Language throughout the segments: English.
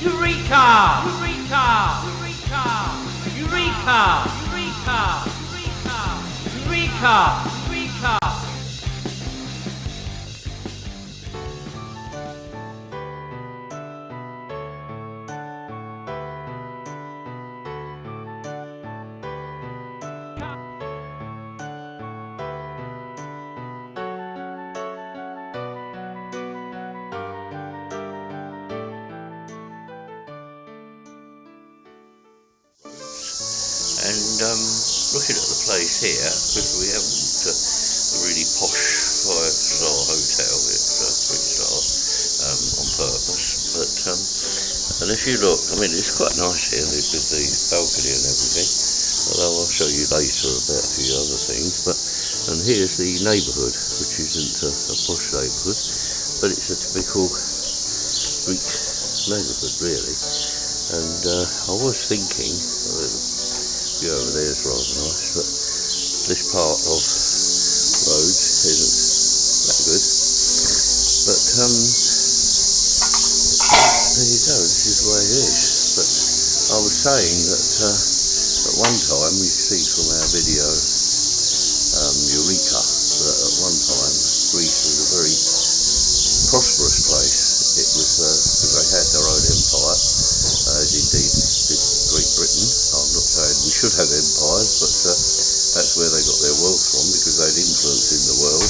Eureka! Eureka! Eureka! Eureka! Eureka! Eureka! Eureka! And looking at the place here, because we haven't a really posh 5-star hotel, it's a 3-star on purpose. But and if you look, I mean, it's quite nice here with the balcony and everything. Although I'll show you later about a few other things. And here's the neighbourhood, which isn't a posh neighbourhood, but it's a typical Greek neighbourhood, really. And I was thinking, view over there is rather nice, but this part of Rhodes isn't that good. But there you go, this is the way it is. But I was saying that at one time, we see from our video Eureka, that at one time Greece was a very prosperous place. It was because they had their own empire, as indeed did Great Britain. I'm not saying we should have empires, but that's where they got their wealth from, because they had influence in the world.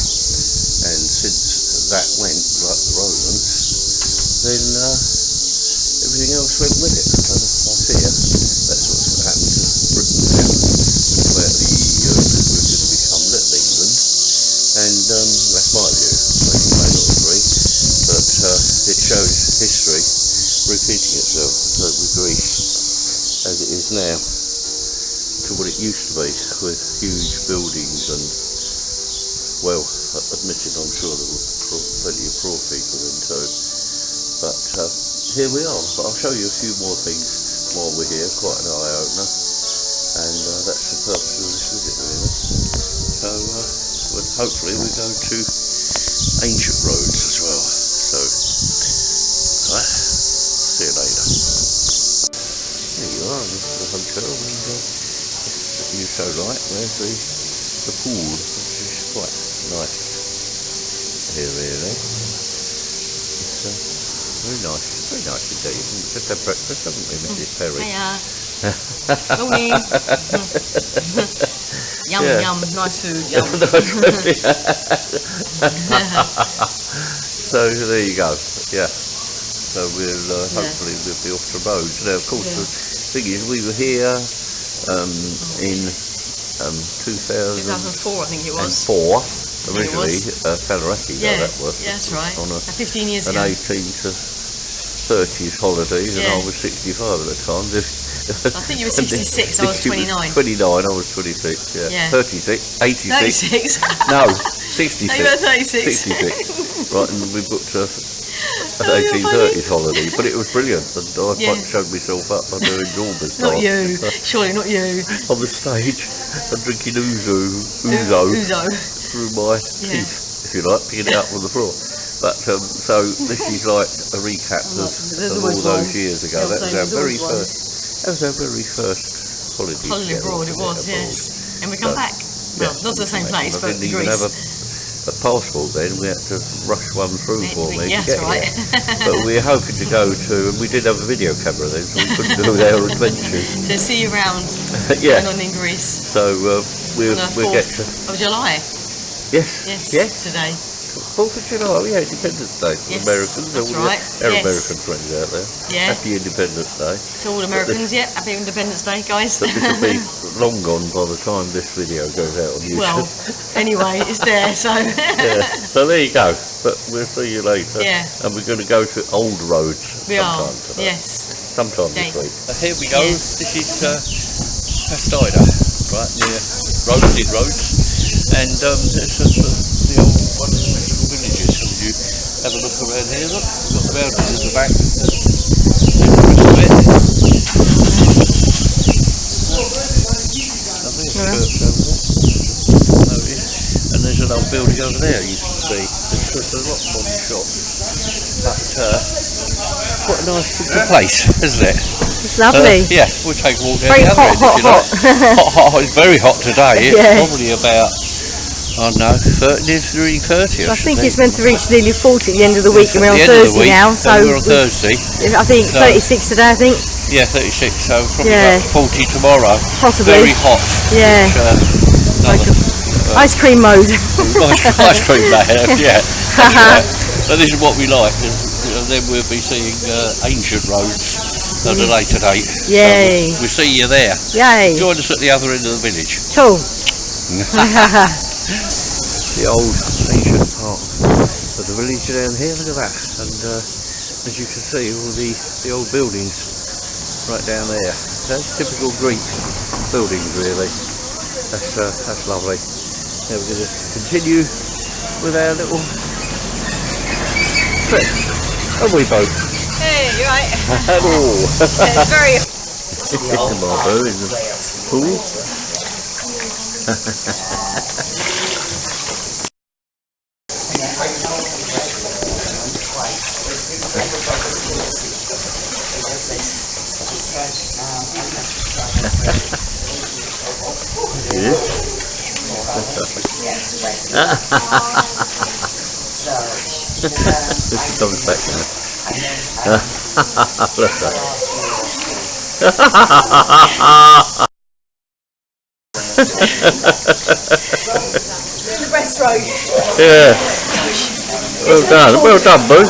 And since that went, like the Romans, then everything else went with it. And I fear that's what's going to happen to Britain now. Where the EU, we're going to become Little England, and that's my view. You may not agree, but it shows history repeating itself. So with Greece, as it is now, to what it used to be, with huge buildings and, well, admitted, I'm sure there were plenty of poor people in town. But here we are. But I'll show you a few more things while we're here, quite an eye-opener. And that's the purpose of this visit, really. So hopefully we go to Ancient Rhodes as well. So, alright, see you later. There you are, this is the hotel, and you're so right, there's the pool, which is quite nice here, really. It's very nice indeed. We just had breakfast, haven't we, Nikki Perry? Morning. Yum, yum, nice food, yum. Nice food, yeah. So there you go, yeah. So we'll hopefully we'll be off to Rhodes. Now, of course, the thing is, we were here in 2004, I think it was. Originally, Faliraki, that was. Yeah, that's right. On 15 years an ago. 18 to 30s holidays, and I was 65 at the time. I think you were 66, I was 29. 29, I was 26, yeah. 36, 86. 36? No, 66. No, you were 36. 66. Right, and we booked an 1830s holiday, but it was brilliant, and I quite showed myself up on doing enormous Not you, surely not you. on the stage, and drinking ouzo through my teeth, if you like, picking it up from the floor. But so this is like a recap of all those years ago. That was our very first holiday abroad. It was, yes. And we come back. Well, not to the same place, but to Greece. Didn't even have a passport then. We had to rush one through for me to get right. here. But we were hoping to go to, and we did have a video camera then, so we couldn't do our adventures. To see you around going on in Greece. So we'll get to... of July. Yes. Today. 4th of July, yeah, Independence Day for Americans. That's right. Our American friends out there. Yeah. Happy Independence Day. To all Americans, happy Independence Day, guys. But this will be long gone by the time this video goes out on YouTube. Well, anyway, it's there, so... So there you go. But we'll see you later. Yeah. And we're going to go to Old Rhodes sometime today. Yes. Sometime this week. Here we go. This is Pastida, right near Rhodes. And it's the old wonderful villages. So you have a look around here, look, we've got the mountains in the back. And there's an old building over there you can see. There's a lot of modern shops. But quite a nice little place, isn't it? It's lovely. Yeah, we'll take a walk down Very the other hot, end if you like. Hot. It's very hot today. It's Yeah. probably about, I don't know, 30. I think it's meant to reach nearly 40 at the end of the week, and we're on At the end of the Thursday week, now. So we're on Thursday. I think So- 36 today. I think. Yeah, 36. So probably Yeah. about 40 tomorrow. Possibly. Very hot. Yeah. Which, Ice cream mode. ice cream man, yeah. That's right. So this is what we like, and then we'll be seeing Ancient Rhodes at a later date. Yay. So we'll see you there. Yay. Join us at the other end of the village. Cool. The old ancient part of the village down here, look at that. And as you can see, all the old buildings right down there. That's typical Greek buildings, really. That's lovely. Now we're going to continue with our little trip. Are we both? Hey, you're right. Hello. It's very. Marbo in the pool. This is Dom's back now. Bless her. The West Road. Yeah. Well done, boo.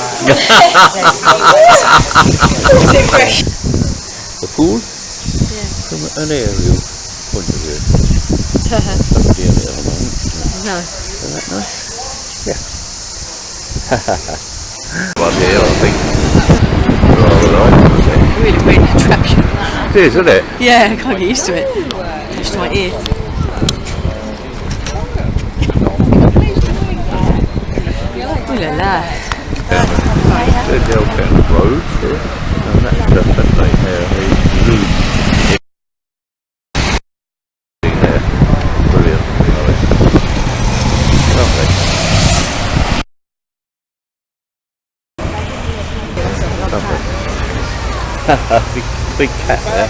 Fresh. The pool? Yeah. From an aerial point of view. Somebody in there at the moment. No. Isn't that nice? Yeah. One here, I think. Rather nice, isn't it? Really weird contraption. It is, isn't it? Yeah, I can't get used to it. Just to my ear. Ooh la la. There's the old Ancient Rhodes here. And that's the thing there, the room there. Brilliant. Lovely. Lovely. big cat there.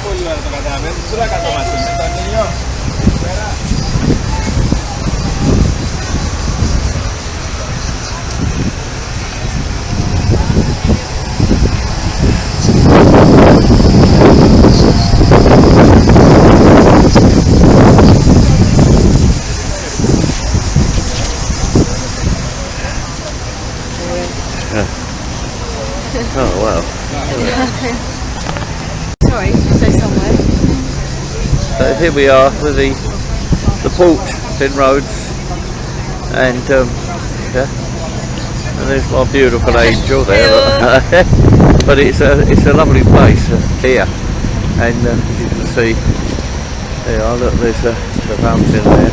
Oh wow. Sorry, you say somewhere. So here we are with the port in Rhodes, and yeah, and there's my beautiful angel there. But it's a lovely place here, and as you can see, there are, look, there's a fountain there.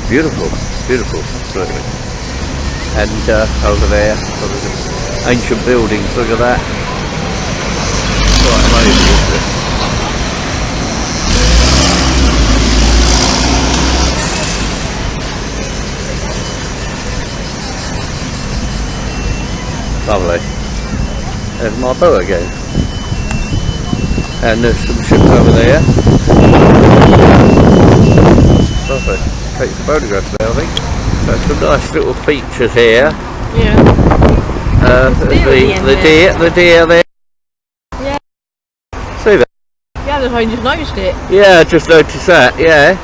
Beautiful, beautiful, absolutely. And over there, ancient buildings. Look at that. Quite amazing, isn't it? Lovely. There's my boat again. And there's some ships over there. Lovely. Take some photographs there, I think. There's some nice little features here. Yeah. The deer there. Yeah. See that? Yeah, I just noticed it. Yeah, I just noticed that, yeah.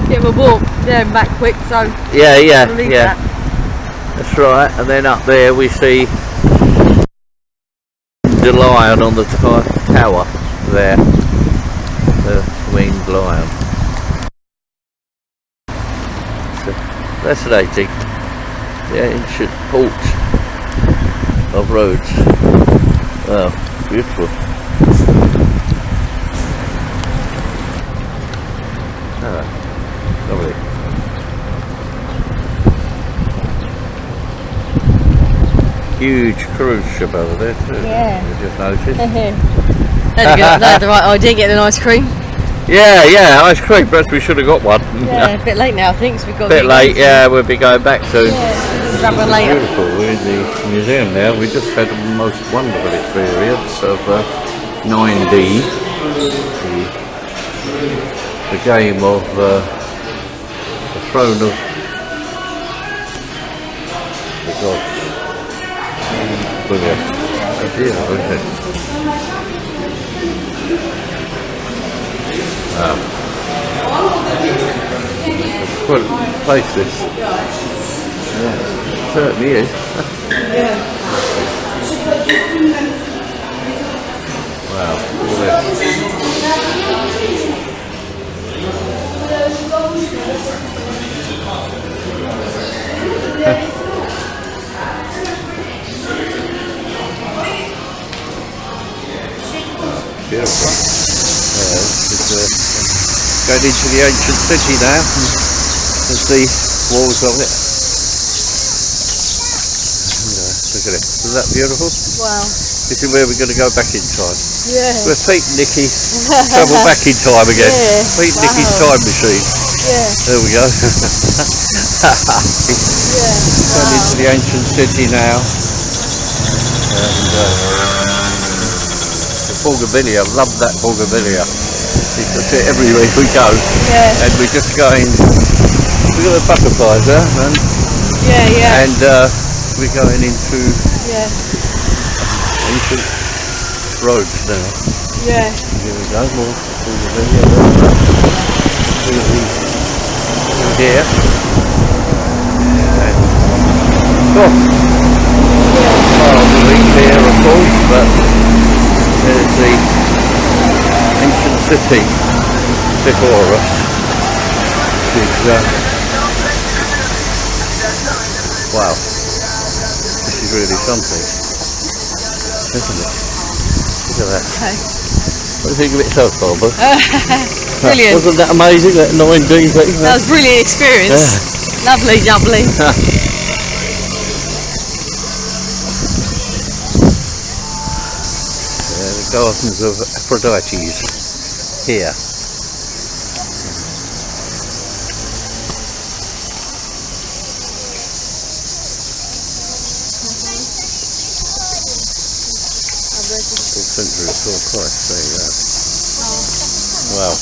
Bit of a walk there and back quick, so Yeah, yeah, we'll leave yeah. that. That's right, and then up there we see the lion on the tower there. The winged lion. So, fascinating. The ancient port of Rhodes. Wow, beautiful. Ah, lovely. Huge cruise ship over there too. Yeah. You just noticed. That's the right idea, get an ice cream. Yeah, ice cream. Perhaps we should have got one. Yeah, a bit late now I think, so we've got A bit late, yeah, we'll be going back soon. Yeah, grab one later. Beautiful, we're inside the museum now. We just had a most wonderful experience of 9D, the game of the throne of the gods. Brilliant. Beautiful, isn't it? Wow. What a place this. Yeah, it certainly is. Wow, look at this. Beautiful. This is going into the ancient city now. There's the walls of it. Look at it. Isn't that beautiful? Wow. This is where we're going to go back in time. Yeah. We're Pete and Nikki travel back in time again. Yeah. Pete and Nikki's time machine. Yeah. There we go. Yeah. Going into the ancient city now. And the bougainvillea, I love that bougainvillea. You can see it everywhere we go. Yeah. And we're just going, we've got the butterflies there, man. Yeah, yeah. And we're going into Ancient Rhodes now. Yeah. Here we go, more bougainvillea. Here. And, hard to reach here, of course, but there's the ancient city before us, which is, wow, this is really something, isn't it? Look at that. Okay. What do you think of it so far, bud? Brilliant. Wasn't that amazing, that 9D thing? That was a brilliant experience. Lovely, lovely. The gardens of Aphrodite here. Century of Saw Christ, there you go. Wow.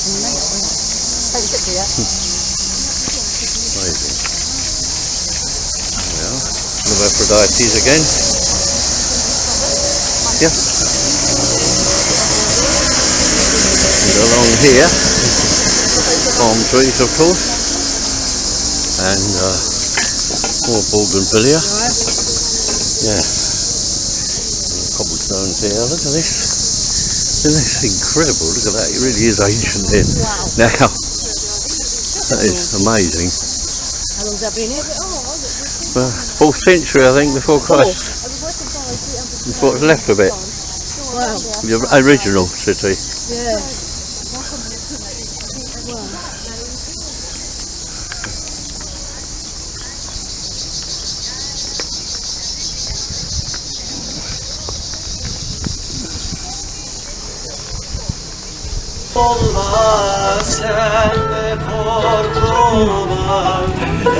Amazing. There we are. Of Aphrodite again. Yeah. And along here, palm trees of course. And more bougainvillea. Yeah. Cobblestones here, look at this. Isn't this incredible? Look at that, it really is ancient here. Wow. Now, that is amazing. How long's that been here? 4th century, I think, before Christ. That's what's left of it. Wow. The original city. Yeah.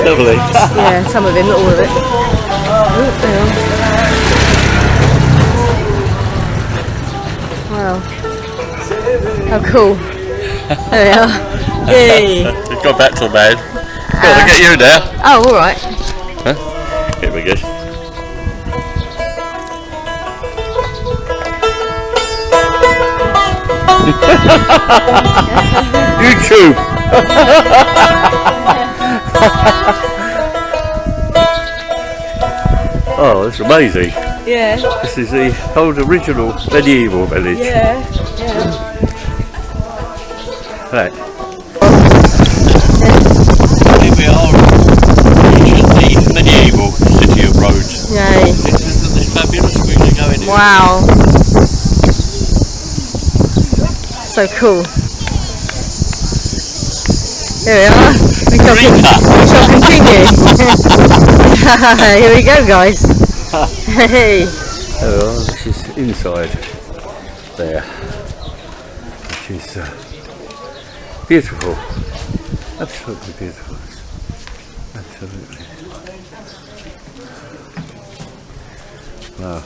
Lovely. Yeah, some of it, not all of it. Wow. How cool. There we are. Yay. We've got back to the man. Got to get you now. Oh, alright. Huh? Here we go. YouTube. Oh, that's amazing. Yeah. This is the old original medieval village. Yeah. Yeah. Right. Here we are, anciently medieval city of Rhodes. Yay. Isn't this fabulous? We're going to go in here. Wow. So cool. Here we are. We shall continue. Here we go, guys. Hey. Oh, this is inside there, which is beautiful, absolutely beautiful, absolutely. Wow.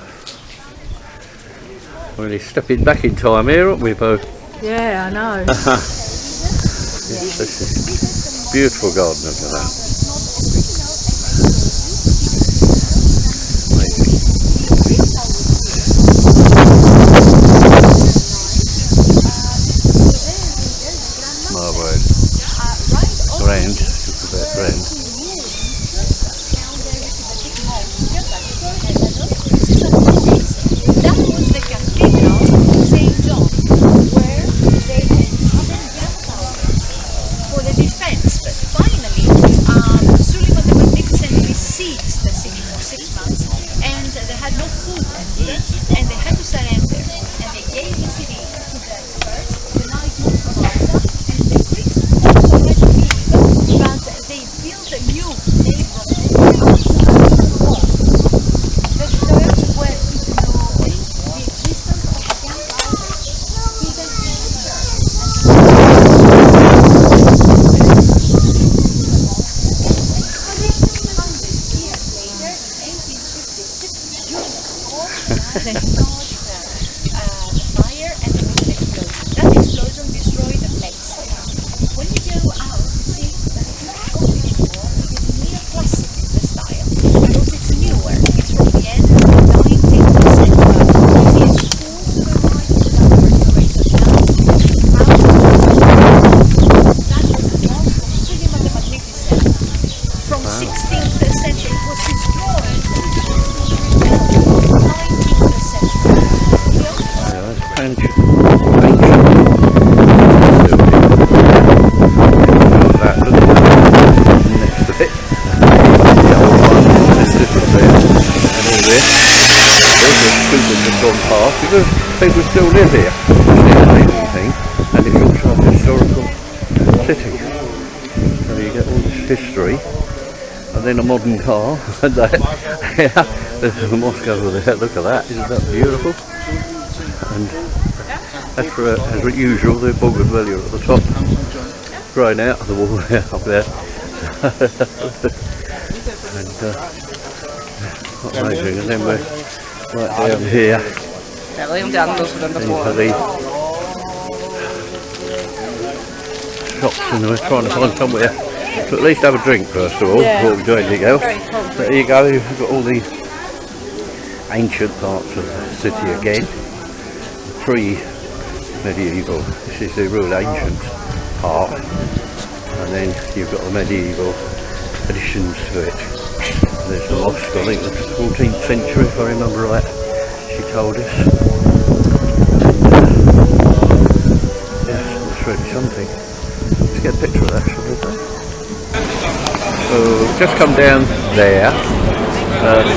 We're really stepping back in time here, aren't we, Bo? Yeah, I know. Yes, this is beautiful garden, look at that. Amazing. My word. Grand, just about grand. That was the cathedral of St. John, where they for the defense. But finally, Suleiman the Magnificent besieged the city for 6 months, and they had no food left, and they had to surrender. And they gave the city to the first, the Knight of Malta, and the Greeks also had to leave, but they built a new neighborhood outside the wall. The church where people know the existence of the gunpowder hidden in the church. Fire and there was an explosion. That explosion destroyed the place. When you go out, you see that it's not open anymore. It is neoclassic, the style, because it's newer. It's from the end of the 19th century. You see a school to the right of that restoration. That was the house of Suleiman the Magnificent. From 16th century, it was destroyed. Ancient. Next to it. The old one, and this was there. And all this. All the scooters have gone past because people still live here. It's the amazing thing. And it's also a historical city. So you get all this history. And then a modern car. And yeah, there's a mosque over there. Look at that. Isn't that beautiful? And as usual, the bougainvillea at the top, growing out of the wall up there. And what amazing. And then we're right down here into the shops, and we're trying to find somewhere to at least have a drink first of all before we do anything else. There you go, you've got all the ancient parts of the city again. Pre-medieval, this is the real ancient part, and then you've got the medieval additions to it. And there's the mosque, I think that's 14th century if I remember right, she told us. Yes, that's really something. Let's get a picture of that, shall we? So, just come down there,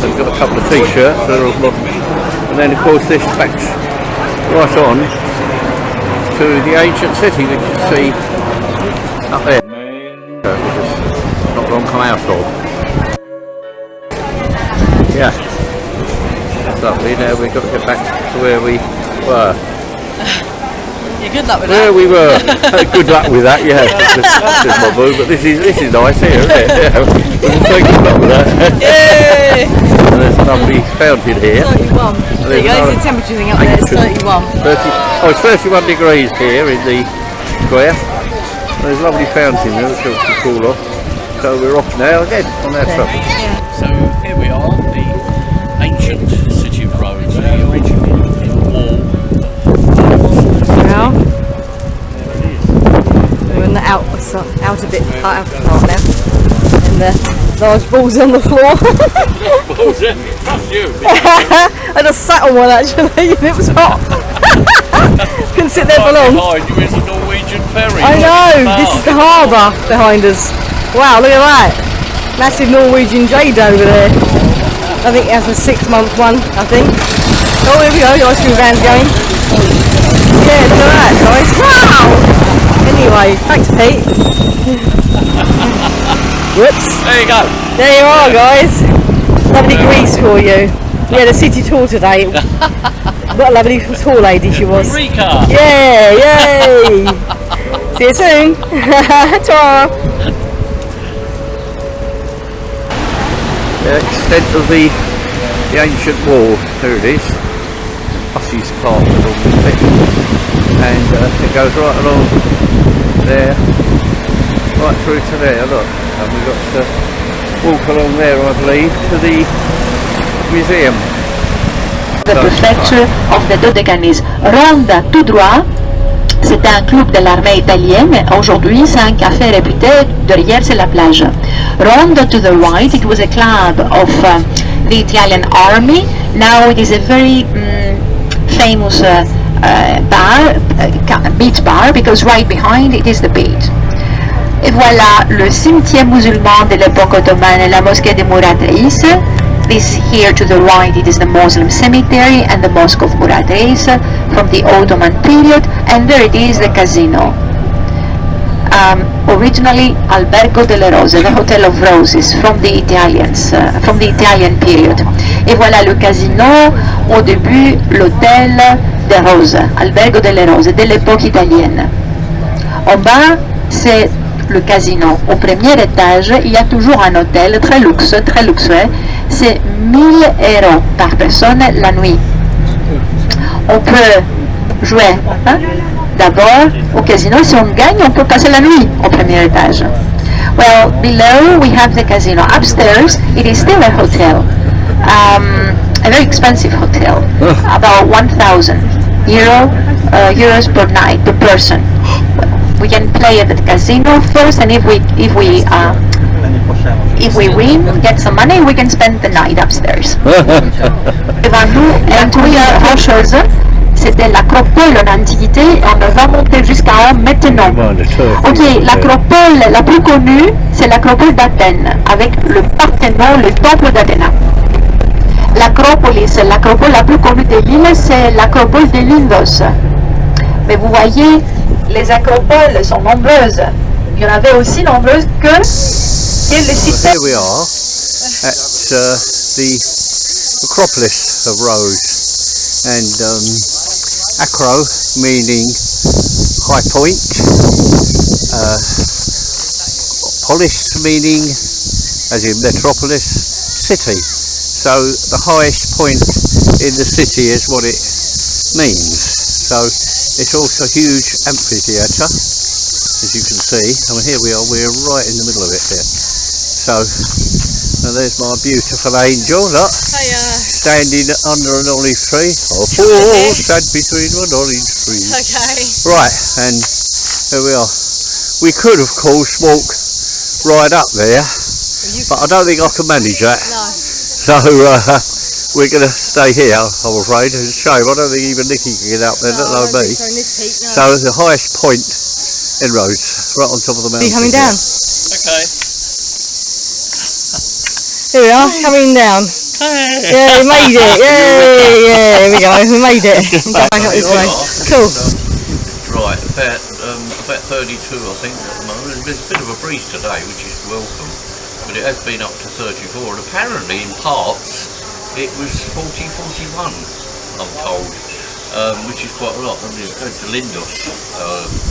they've got a couple of t-shirts, they're all modern, and then of course this backs right on to the ancient city that you see up there. We're just not long come out of. Yeah, that's lovely. Now we've got to get back to where we were. Yeah, good luck with Where that. we were. Good luck with that, yeah. That's my boo, but this is nice here, isn't it? Yeah. We'll say good luck with that. Yay! And there's a lovely fountain here. 31. There you go, there's the temperature thing up there, it's 31. 30, it's 31 degrees here in the square. There's a lovely fountain there which helps to cool off. So we're off now again on our trip. Yeah. So here we are, the ancient city of Rhodes, the original wall. Now, we're in the outer bit, outer part now. And the large balls on the floor. Balls in? That's you. I just sat on one actually and it was hot. Couldn't sit there for long. Behind you is a Norwegian ferry. I know, this is the harbour behind us. Wow, look at that. Massive Norwegian jade over there. I think that's a 6-month one, I think. Oh, here we go, the ice cream van's going. Yeah, look at that, guys. Wow! Anyway, back to Pete. Whoops. There you go. There you are, guys. Lovely Greece for you. We had a city tour today. What a lovely tour lady she was. Eureka! Yeah, yay! See you soon. Ta-ra. The extent of the the ancient wall. There it is. Buses parked along the bit, and it goes right along there, right through to there. Look, and we've got to walk along there, I believe, to the museum. The prefecture of the Dodecanese. Ronde tout droit. C'était un club de l'armée italienne. Aujourd'hui, c'est un café réputé. Derrière, c'est la plage. Round to the right, it was a club of the Italian army. Now it is a very famous bar, beach bar, because right behind it is the beach. Et voilà le cimetière musulman de l'époque ottomane, la mosquée de Murad Reis. This here to the right, it is the Muslim cemetery and the mosque of Murad Reis from the Ottoman period, and there it is, the casino. Originally Albergo delle Rose, the Hotel of Roses, from the Italians, from the Italian period. Et voilà le casino, au début l'hôtel des Roses, Albergo delle Rose, de l'époque italienne. En bas, c'est le casino. Au premier étage, il y a toujours un hôtel très luxueux. C'est 1000 € par personne la nuit. On peut jouer d'abord au casino. Si on gagne, on peut passer la nuit au premier étage. Well, below we have the casino. Upstairs, it is still a hotel. A very expensive hotel. About 1,000 euros per night, per person. We can play at the casino first, and if we win, get some money, we can spend the night upstairs. Devant nous, la tour rocheuse, c'était l'acropole en antiquité, et on va monter jusqu'à haut maintenant. Ok, l'acropole la plus connue, c'est l'acropole d'Athènes, avec le Parthénon, le temple d'Athéna. L'acropolis, l'acropole la plus connue de l'île, c'est l'acropole de Lindos. Mais vous voyez, les acropoles sont nombreuses. Il y en avait aussi nombreuses que les cités. Here we are at the Acropolis of Rhodes, and acro meaning high point, polis meaning, as in metropolis, city. So the highest point in the city is what it means. So it's also a huge amphitheatre, as you can see. I mean, here we are, we're right in the middle of it here. So, now there's my beautiful angel, look, standing under an olive tree. Oh, stand between an olive tree. Okay. Right, and here we are. We could, of course, walk right up there, but I don't think I can manage that. No. So, we're going to stay here, I'm afraid. It's a shame. I don't think even Nikki can get up there, let alone me. So, the highest point in Rhodes, right on top of the mountain. Are you coming down? Okay. Here we are, coming down. Yeah, we made it. Yay! Yeah, here we go. We made it. Go back up this way. Cool. Right, about 32 I think at the moment. There's a bit of a breeze today, which is welcome, but it has been up to 34, and apparently in parts it was 40, 41, I'm told, which is quite a lot. I mean, it's going to Lindos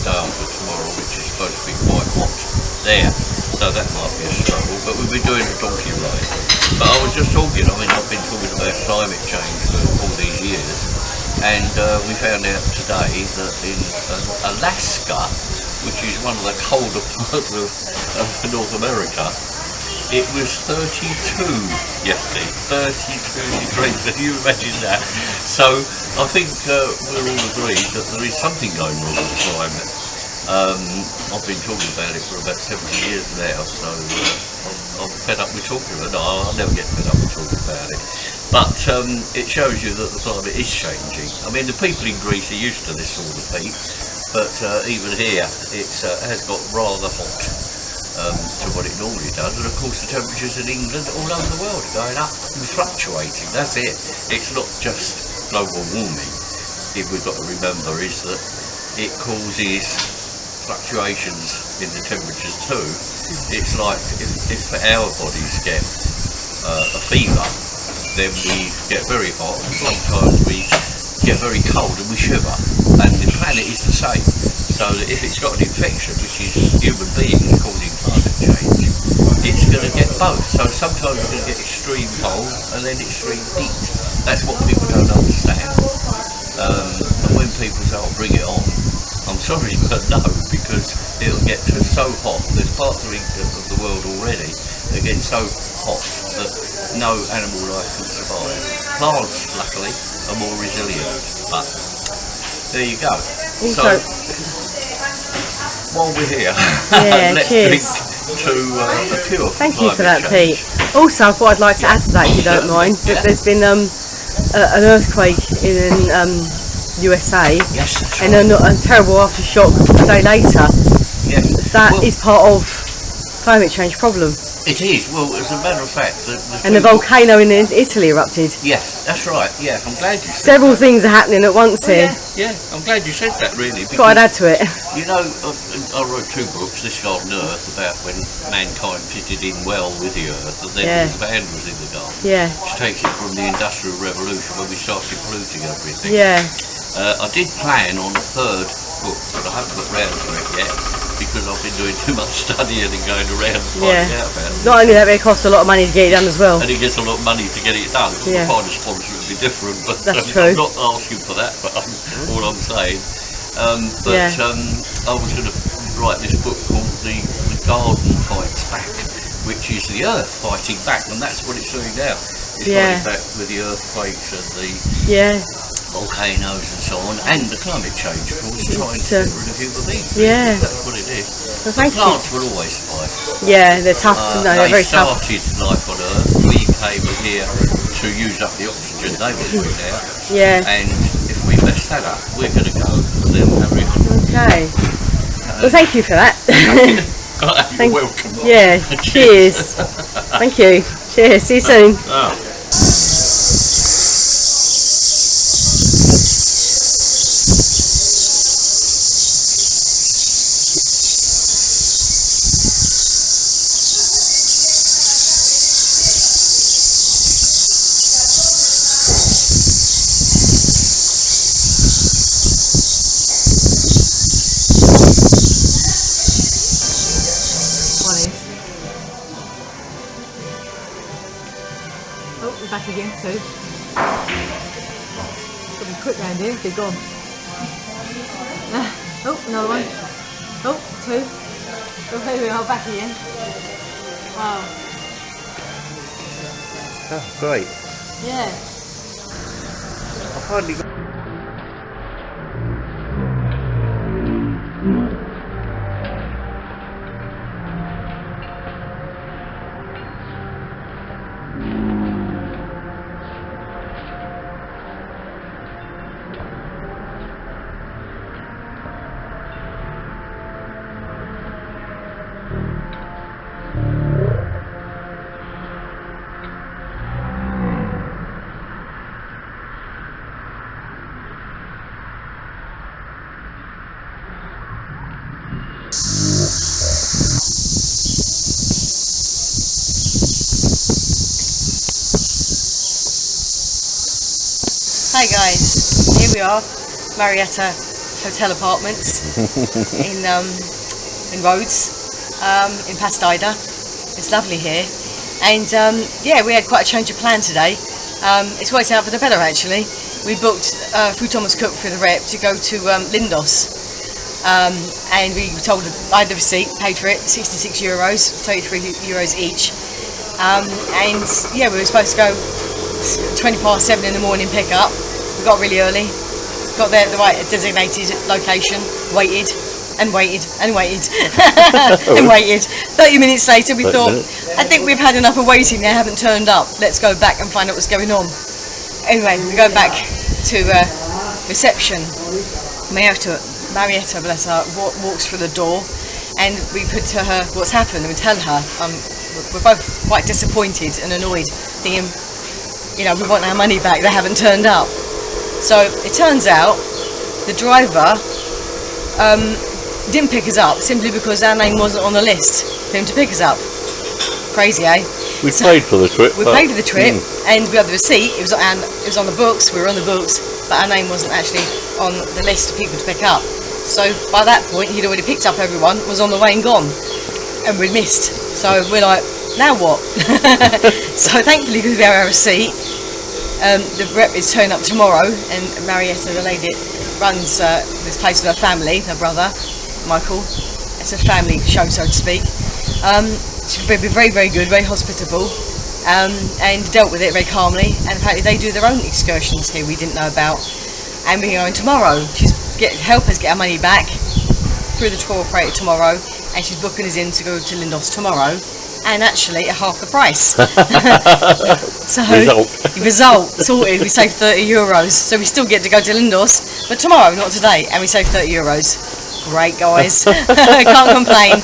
day after tomorrow, which is supposed to be quite hot there, so that might be a struggle, but we'll be doing a donkey ride. But I was just talking, I mean, I've been talking about climate change for all these years, and we found out today that in Alaska, which is one of the colder parts of North America, it was 32 yesterday, 32 degrees, can you imagine that? So I think we're all agreed that there is something going on with the climate. I've been talking about it for about 70 years now, so I'm fed up with talking about it. No, I'll never get fed up with talking about it. But it shows you that the climate is changing. I mean, the people in Greece are used to this sort of heat, but even here it has got rather hot to what it normally does. And of course the temperatures in England all over the world are going up and fluctuating. That's it. It's not just global warming. If we've got to remember is that it causes fluctuations in the temperatures too. It's like if our bodies get a fever, then we get very hot, and sometimes we get very cold and we shiver, and the planet is the same. So that if it's got an infection, which is human beings causing climate change, it's going to get both. So sometimes we're going to get extreme cold and then extreme heat. That's what people don't understand. And when people say, "Oh, bring it on," I'm sorry, but no, because it'll get so hot. There's parts of the world already that get so hot that no animal life can survive. Plants, luckily, are more resilient. But there you go. Also, while we're here, yeah, let's cheers. drink to a cure for Thank you for that, climate change. Pete. Also, what I'd like to add to that, if you don't mind, Yeah. there's been an earthquake in USA, Yes, that's and right. a terrible aftershock a day later. Yes. That Well, is part of climate change problem. it is. Well, as a matter of fact, And the volcano in Italy erupted. Yes, that's right. Yeah, I'm glad you said Several that. things are happening at once here. Yeah, I'm glad you said that. Really, Thought I'd add to it. you know, I wrote 2 books, This Garden Earth, about when mankind fitted in well with the Earth, and then Yeah. the band was in the garden, Yeah, which takes it from the Industrial Revolution when we started polluting everything. yeah, I did plan on a 3rd book, but I haven't got round to it yet because I've been doing too much studying and going around finding yeah. out about it. Not only that, but it costs a lot of money to get it done as well. And it gets a lot of money to get it done. Yeah. Find a sponsor, it would be different, but That's true. I'm not asking for that, but all I'm saying. But Yeah. I was going to write this book called The Garden Fights Back, which is the Earth fighting back, and that's what it's doing now. It's Yeah. fighting back with the earthquakes and the Yeah, volcanoes and so on, and the climate change, of course, trying It's, to get rid of human beings. yeah. That's what it is. Well, thank you. Plants will always survive. Yeah, they're tough. No, they're They very tough. started life on Earth. We came here to use up the oxygen they were putting out. Yeah. And if we mess that up, we're going to go and they'll carry on. Okay. Well, thank you for that. You're welcome. Yeah. Cheers. Thank you. Cheers. See you soon. Oh. Oh, we're back again, too. Got to be quick round here, they're gone. Oh, another one. Oh, 2. Oh, here we are, back again. Wow. Oh, great. Yeah. I finally got... Hi guys, here we are, Marietta Hotel Apartments in Rhodes, in Pastida. It's lovely here, and yeah, we had quite a change of plan today. It's worked out for the better actually. We booked through Thomas Cook for the rep to go to Lindos, and we were told I had the receipt, paid for it, €66, €33 each, and yeah, we were supposed to go 7:20 in the morning pick up. We got really early, got there at the right designated location, waited and waited and waited and waited. 30 minutes later we thought, I think we've had enough of waiting, they haven't turned up, let's go back and find out what's going on. Anyway, we go back to reception. Marietta, bless her, walks through the door, and we put to her what's happened, and we tell her we're both quite disappointed and annoyed, thinking, you know, we want our money back, they haven't turned up. So it turns out the driver didn't pick us up simply because our name wasn't on the list for him to pick us up. Crazy, eh? We paid for the trip. We paid for the trip, and we had the receipt. It was on the books. We were on the books, but our name wasn't actually on the list of people to pick up. So by that point, he'd already picked up everyone, was on the way and gone, and we'd missed. So we're like, now what? So thankfully, because we have our receipt, the rep is turning up tomorrow, and Marietta, the lady that runs this place with her family, her brother, Michael. It's a family show, so to speak. She's very, very good, very hospitable, and dealt with it very calmly. And apparently they do their own excursions here we didn't know about. And we're going tomorrow. She's help us get our money back through the tour operator tomorrow, and she's booking us in to go to Lindos tomorrow, and actually at half the price. So result sorted. We saved €30, so we still get to go to Lindos, but tomorrow, not today, and we saved €30. Great, guys. Can't complain.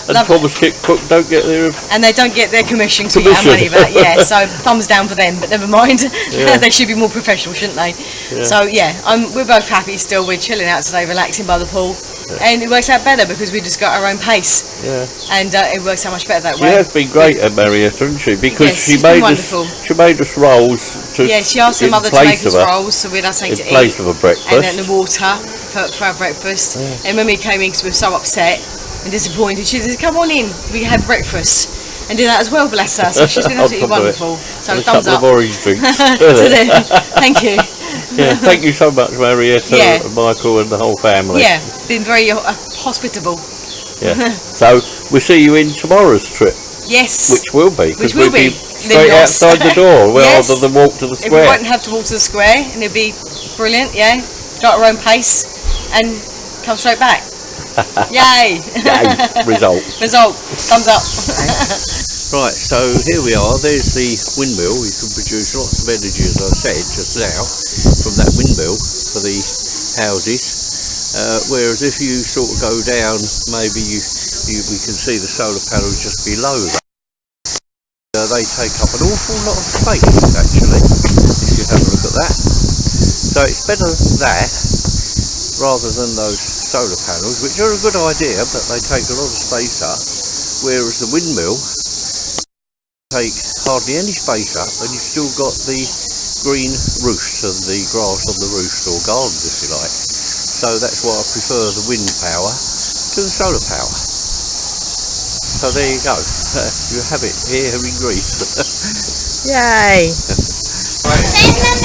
And Thomas Cook don't get their... And they don't get their commission to get our money back. Yeah, so thumbs down for them, but never mind. Yeah. They should be more professional, shouldn't they? Yeah. So yeah, we're both happy still. We're chilling out today, relaxing by the pool. Yeah. And it works out better because we just got our own pace. Yeah. And it works out much better that She way. has been great at Marietta, hasn't she? Because yes, she made us rolls to... Yeah, she asked her mother to make us rolls, so we'd have something to eat. In place of a breakfast. And then the water for our breakfast. Yeah. And when we came in, because we were so upset and disappointed, she said, come on in, we have breakfast. And do that as well, bless her. So she's been absolutely wonderful. So and thumbs a couple up. of orange drinks. To them. Thank you. Yeah, thank you so much, Marietta, and Michael and the whole family. Yeah, been very hospitable. Yeah. So we'll see you in tomorrow's trip. Yes. Which will be. Which will be. Straight outside the door, rather than walk to the square. We won't have to walk to the square, and it'll be brilliant. Yeah, got our own pace, and come straight back. Yay! Yay! Result. Thumbs up. Right, so here we are. There's the windmill. We can produce lots of energy, as I said just now, from that windmill for the houses. Whereas if you sort of go down, maybe we can see the solar panels just below that. They take up an awful lot of space, actually, if you have a look at that. So it's better that rather than those solar panels, which are a good idea, but they take a lot of space up, whereas the windmill take hardly any space up, and you've still got the green roofs and the grass on the roofs, or gardens if you like. So that's why I prefer the wind power to the solar power. So there you go. You have it here in Greece. Yay!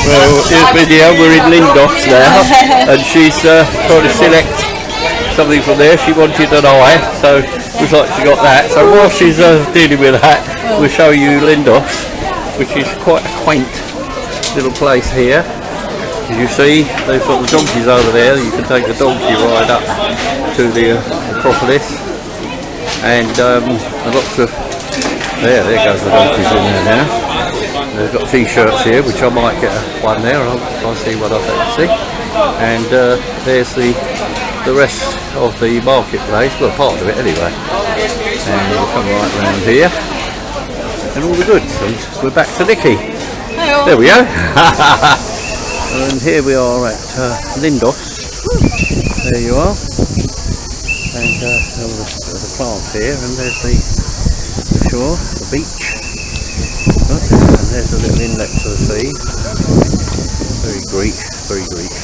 Well, here's video. We're in Lindos now, and she's trying to select something from there. She wanted an eye, so looks like she got that. So while she's dealing with that, we'll show you Lindos, which is quite a quaint little place here. As you see, they've got the donkeys over there. You can take the donkey ride up to the Acropolis, and lots of there goes the donkeys in there now. They've got t-shirts here, which I might get one there. I'll see what I fancy. And there's the rest of the marketplace, well, part of it anyway. And we'll come right round here, and all the goods. And we're back to Nikki. Hello. There we go. And here we are at Lindos. There you are. And all the plants here, and there's the shore, the beach. And there's a little inlet to the sea. Very Greek indeed.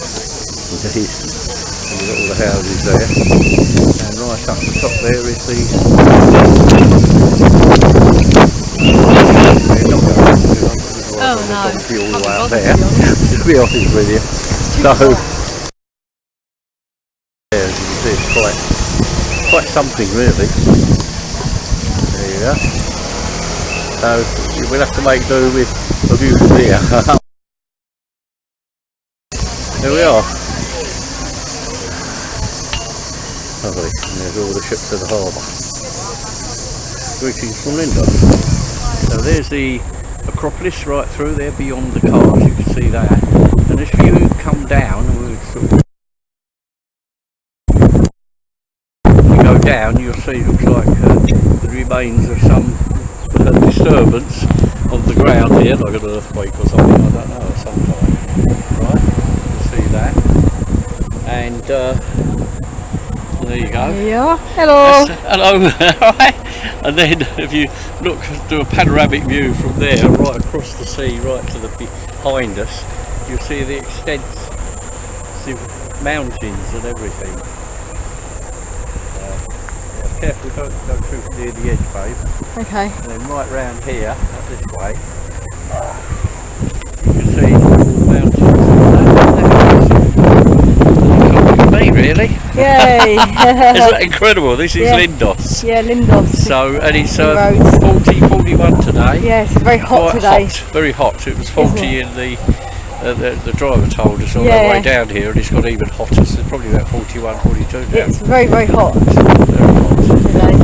And you've got all the houses there. And right up the top there is the... Oh no. All the way up there, to be honest with you. So, yeah, as you can see, it's quite something really. There you go. So we'll have to make do with a view from here. There we are. Lovely. And there's all the ships in the harbour. Greetings from Lindos. So there's the Acropolis right through there beyond the cars, you can see that. And as you come down, you go down, you'll see it looks like the remains of some disturbance on the ground here, like an earthquake or something, I don't know, sometime. Right, you can see that. And there you go. There you are. Hello. Hello. Right. And then if you look, do a panoramic view from there, right across the sea, right to the behind us, you'll see the extensive mountains and everything. Yeah, careful, don't go too near the edge, babe. Okay. And then right round here, up this way, you can see all the mountains. Me, really? Yay. Isn't that incredible? This is Yeah. Lindos. Yeah, Lindos. So, and it's Rhodes. 41 today. Yeah, it's very hot Quite today. hot, very hot. It was 40 in the driver told us on Yeah. the way down here, and it's got even hotter. So it's probably about 41, 42 now. It's very, very hot Very hot. today.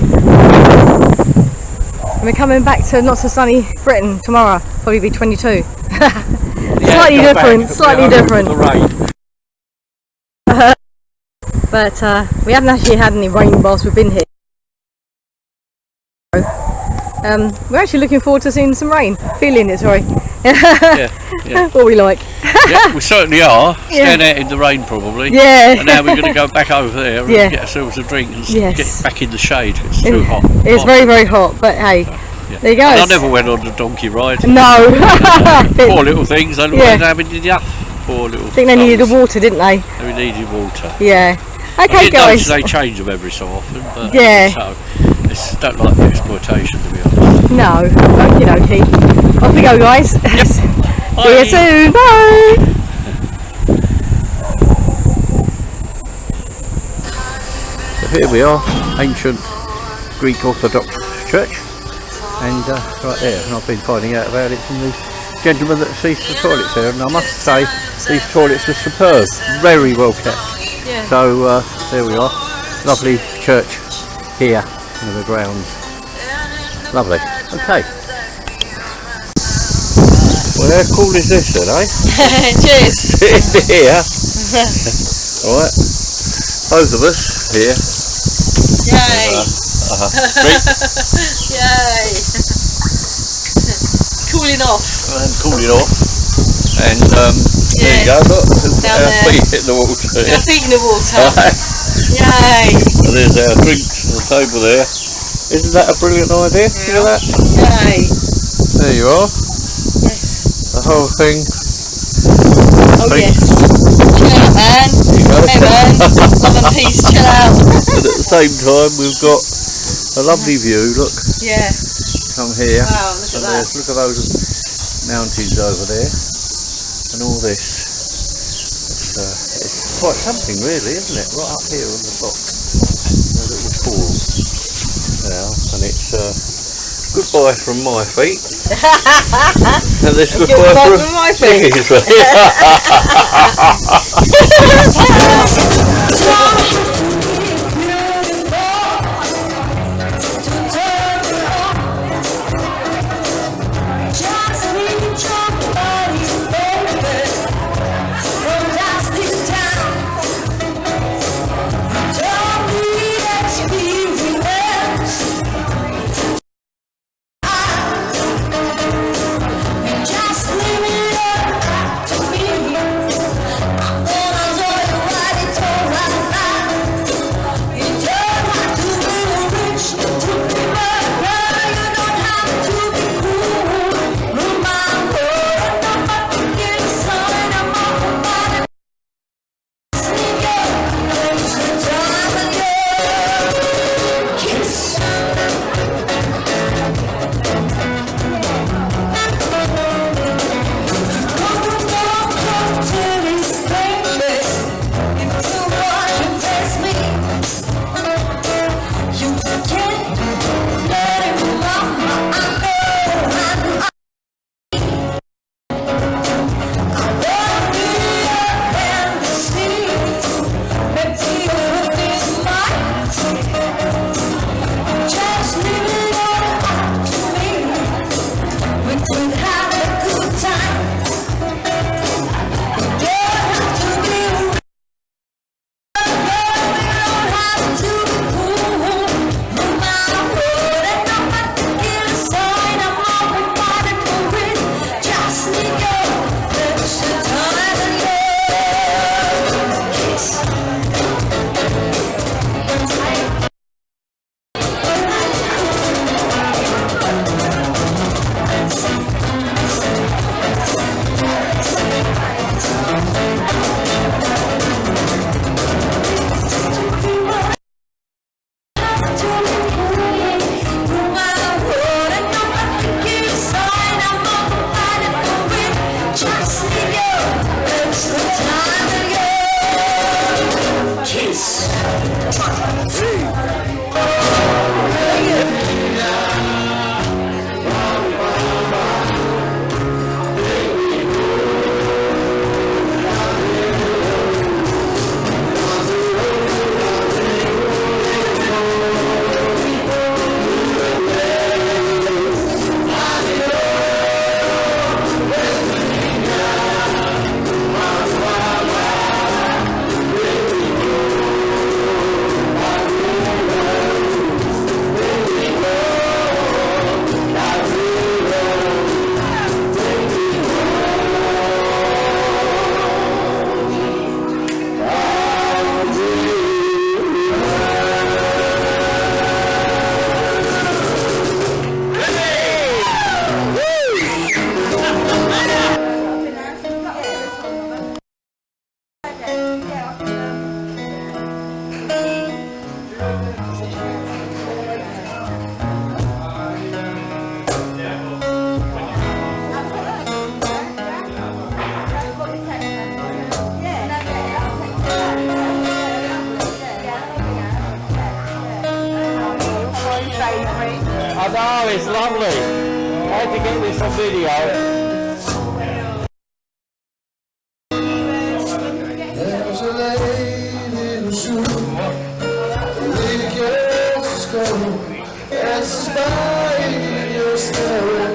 And we're coming back to not so sunny Britain tomorrow. Probably be 22. Slightly go different. back. Slightly We're hoping different. for the rain. But we haven't actually had any rain whilst we've been here. We're actually looking forward to seeing some rain. Feeling it, sorry. Yeah, yeah. What we like. Yeah, we certainly are. Yeah. Stand out in the rain probably. Yeah. And now we're going to go back over there and Yeah. get ourselves a drink and Yes. get back in the shade. It's too hot. It's Hot. very, very hot. But hey, Yeah. there you go. And I never went on the donkey ride. No. Poor little things. They look Yeah. like they haven't enough. Poor little. I think they needed the souls. water, didn't they? They needed water. Yeah. I Okay, did notice guys. they change them every so often, but Yeah. so it's don't like the exploitation, to be honest. No. Okie dokie. Off we go, guys. See you soon. Bye. So here we are, ancient Greek Orthodox Church, and right there, and I've been finding out about it from the gentleman that sees the toilets there, and I must say these toilets are superb, very well kept. Yeah. So there we are, lovely church here in the grounds. Lovely. Okay. Well, how cool is this then, eh? Cheers. Sitting here. Alright. Both of us here. Yay. Drink. Yay. Cooling off. And cooling off. And there you go, look. Down Our there. feet in the water. Our feet in the water. Alright. Yay. And there's our drinks on the table there. Isn't that a brilliant idea? Look at that. Yay. There you are. Yes. The whole thing. Oh yes. Chill out, man. There you go. Hey man. Love and peace. Chill out. And at the same time we've got a lovely view, look, Yeah. come here. Wow, look at And that. look at those mountains over there. And all this. It's quite something really, isn't it? Right up here on the top. A little fall. Now, and it's goodbye from my feet. And this goodbye Goodbye from from my feet. Nicky's feet. Just leave it up to me. I know, it's lovely. I had to get this on video. There's a lady who's soon, the lady gets his coat, passes by your stairway,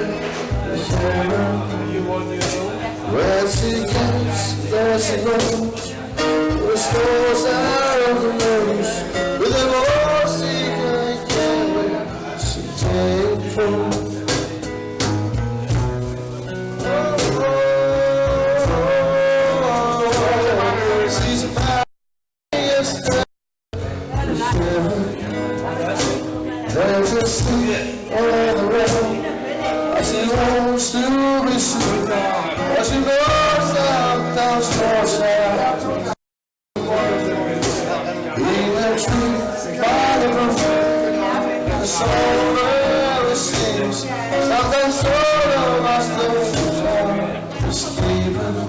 where she gets, there she goes, the stores out of the nose, with a voice she can't get, she takes from. There's a sleep on the road, as she wants to be sweet, as she goes down Scotia. In the tree, by the brook, the soul never sings, sometimes soul of us the is sleeping.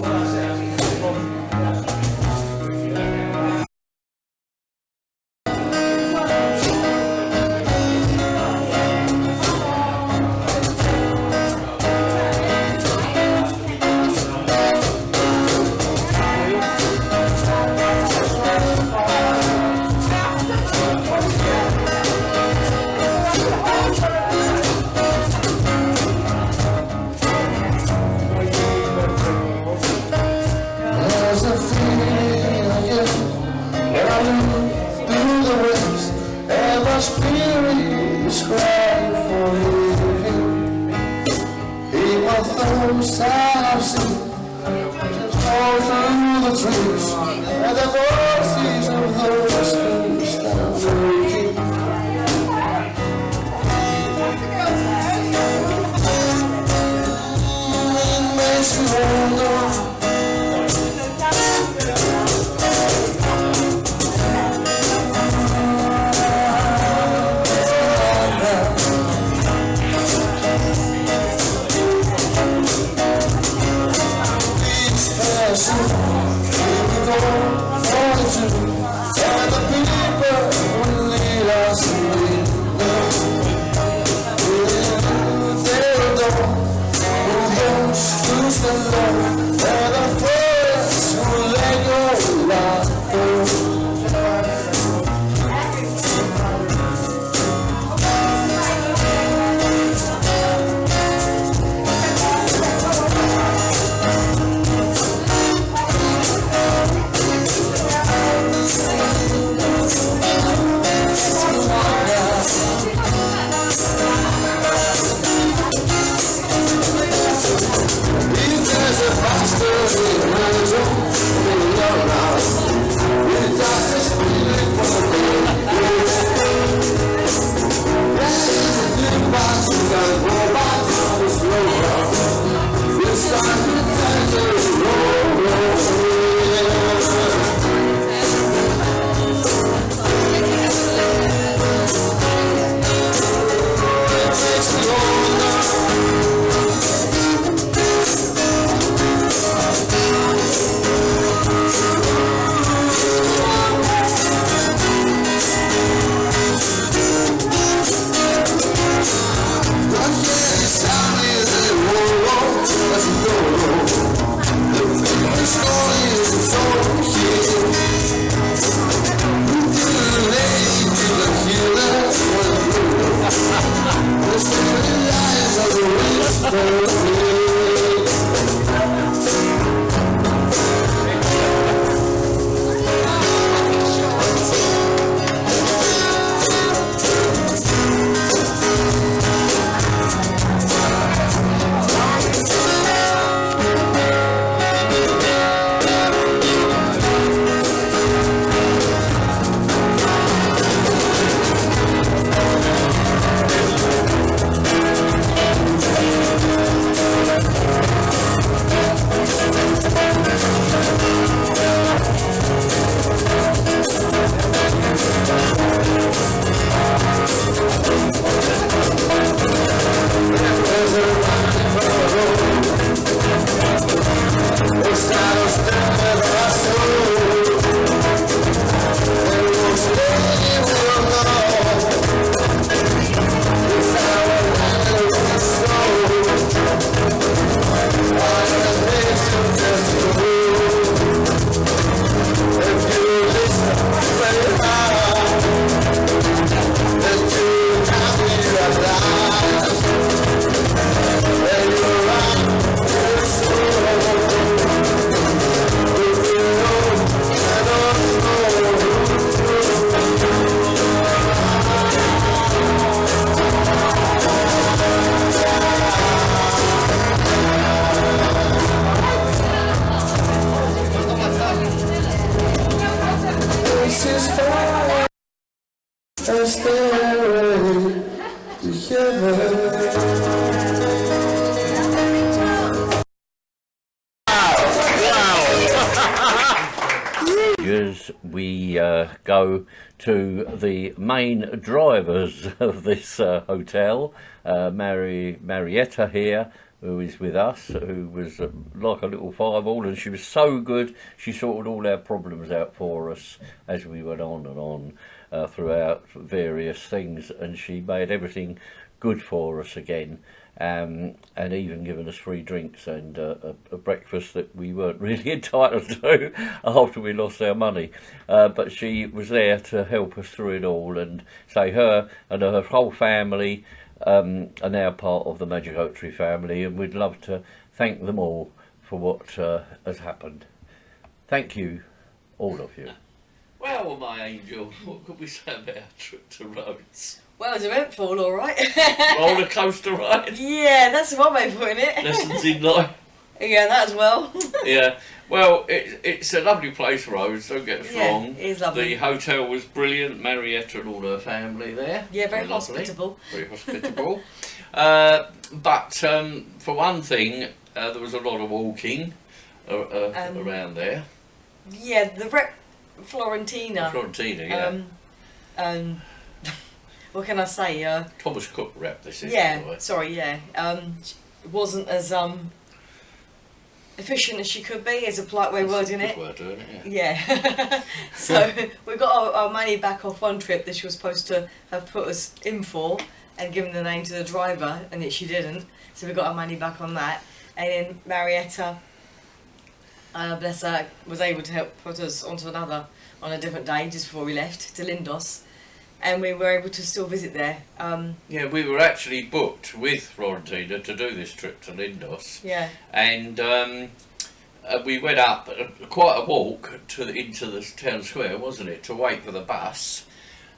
We go to the main drivers of this hotel, Marietta here, who is with us, who was like a little fireball, and she was so good. She sorted all our problems out for us as we went on and on throughout various things, and she made everything good for us again. And even given us free drinks and a breakfast that we weren't really entitled to after we lost our money. But she was there to help us through it all, and say her and her whole family are now part of the Magic Oak Tree family, and we'd love to thank them all for what has happened. Thank you, all of you. Well, my angel, what could we say about our trip to Rhodes? Well, it was eventful, all right. Rollercoaster ride. Yeah, that's one way of putting it. Lessons in life. Yeah, that as well. Yeah. Well, it's a lovely place, Rhodes, don't get us wrong. It is lovely. The hotel was brilliant, Marietta and all her family there. Yeah, very lovely. hospitable. Very hospitable. But for one thing, there was a lot of walking around there. Yeah, the Florentina. Florentina, yeah. What can I say? Thomas Cook rep this is. Yeah, sorry, yeah. Wasn't as efficient as she could be, is a polite way of wording it. Good word, isn't it? Yeah. So we got our money back off one trip that she was supposed to have put us in for and given the name to the driver, and yet she didn't. So we got our money back on that. And then Marietta, bless her, was able to help put us onto another on a different day just before we left to Lindos. And we were able to still visit there. Yeah, we were actually booked with Florentina to do this trip to Lindos. Yeah. And we went up quite a walk into the town square, wasn't it, to wait for the bus.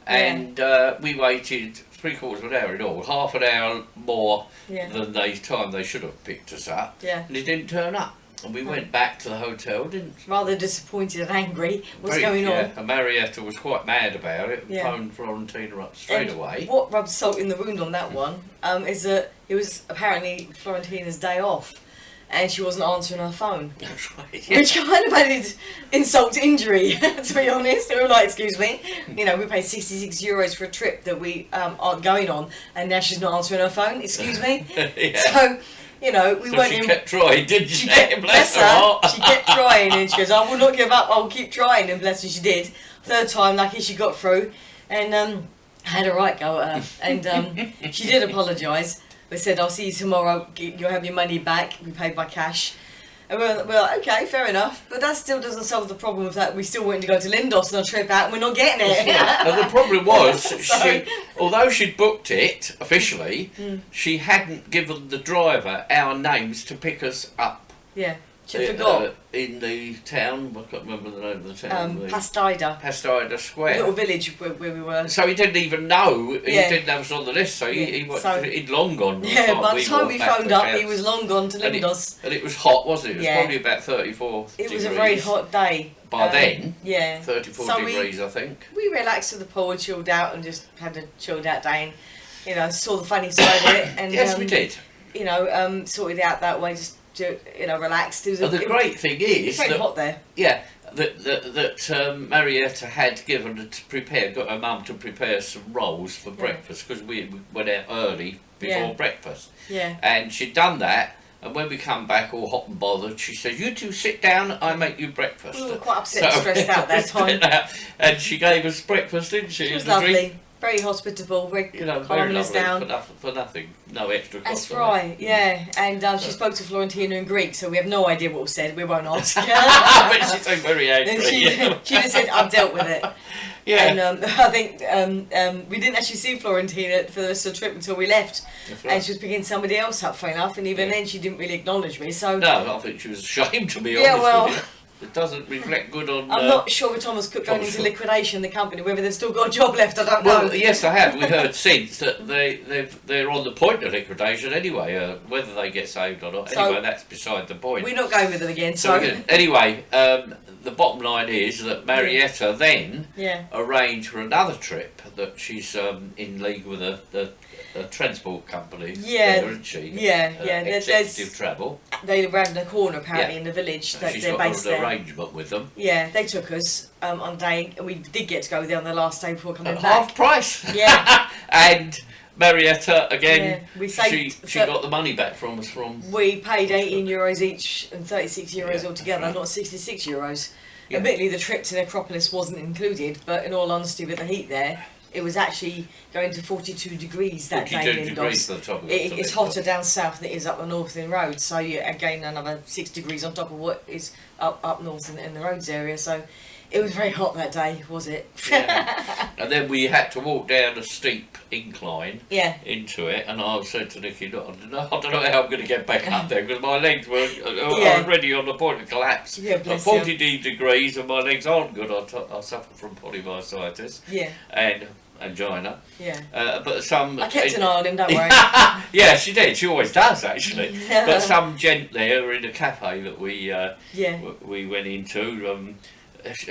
And we waited 3/4 of an hour in all, half an hour more than the time they should have picked us up. Yeah. And it didn't turn up. And we went back to the hotel, rather disappointed and angry. What's going on? And Marietta was quite mad about it. Yeah. Phoned Florentina up straight away. What rubbed salt in the wound on that one is that it was apparently Florentina's day off, and she wasn't answering her phone. That's right. Yeah. Which kind of added insult to injury, to be honest. We were like, excuse me, you know, we paid €66 for a trip that we aren't going on, and now she's not answering her phone. Excuse me. Yeah. So. You know, we weren't. She kept trying, didn't she? Bless her. She kept trying, and she goes, "I will not give up. I'll keep trying." And bless her, she did. Third time, lucky she got through, and had a right go at her. And she did apologise. They said, "I'll see you tomorrow. You'll have your money back. We paid by cash." And we're like, okay, fair enough. But that still doesn't solve the problem of that we still wanted to go to Lindos on a trip out and we're not getting it. And the problem was, although she'd booked it officially, she hadn't given the driver our names to pick us up. Yeah, she forgot. In the town, I can't remember the name of the town. Pastida. Pastida Square. A little village where we were. So he didn't even know, he didn't have us on the list, so he'd long gone. Yeah, by the time we phoned up, he was long gone to Lindos. And it was hot, wasn't it? It was probably about 34 degrees. It was a very hot day. By then, yeah, 34 degrees, I think. We relaxed at the pool and chilled out and just had a chilled out day and, you know, saw the funny side of it. And, yes, we did. You know, sorted out that way, just, you know, relaxed. The great thing is very hot there. Yeah, that Marietta had got her mum to prepare some rolls for breakfast because we went out early before breakfast. Yeah. And she'd done that, And when we come back all hot and bothered, she says, "You two sit down, I make you breakfast." We were quite upset and stressed out that time. And she gave us breakfast, didn't she? She was And the drink. lovely. Very hospitable, very Very calming us lovely, down. for nothing, no extra cost. That's right, yeah. And she spoke to Florentina in Greek, so we have no idea what was said. We won't ask. But she seemed very angry. And she just said, "I've dealt with it." Yeah. And I think we didn't actually see Florentina for the rest of the trip until we left. That's right. And she was picking somebody else up, funny enough, and even then she didn't really acknowledge me. So No, I think she was ashamed, to be Yeah, honest well- with you. It doesn't reflect good on... I'm not sure with Thomas Cook going into liquidation, the company, whether they've still got a job left, I don't know. Well, yes, I have. We heard since that they're on the point of liquidation anyway, whether they get saved or not. So- Anyway, that's beside the point. We're not going with them again, So, so... anyway, the bottom line is that Marietta then Yeah. arranged for another trip that she's in league with a transport company. Yeah, there, isn't she? yeah. There's Executive Travel. they were around the corner apparently Yeah. in the village that She's they're got based an there. arrangement with them. Yeah, they took us on day. We did get to go there on the last day before coming At back. half price. Yeah. And Marietta again. Yeah, we saved- she got the money back from us from. We paid €18 each and €36 Yeah, altogether, that's right. not €66. Yeah. Admittedly, the trip to the Acropolis wasn't included, but in all honesty, with the heat there, it was actually going to 42 degrees that 42 day in degrees Lindos. for the top of It's hotter down south than it is up the north in Rhodes, so you again another 6 degrees on top of what is up north in the Rhodes area. So it was very hot that day, was it? Yeah. And then we had to walk down a steep incline Yeah. into it, and I said to Nikki, "Look, I don't know how I'm going to get back up there because my legs were Yeah. already on the point of collapse. Yeah, At bless 40 degrees and my legs aren't good. I suffer from polymyositis Yeah, and angina. yeah. But some... I kept an eye on him, don't worry. Yeah, she did. She always does, actually. But some gent there in a cafe that we Yeah. we went into,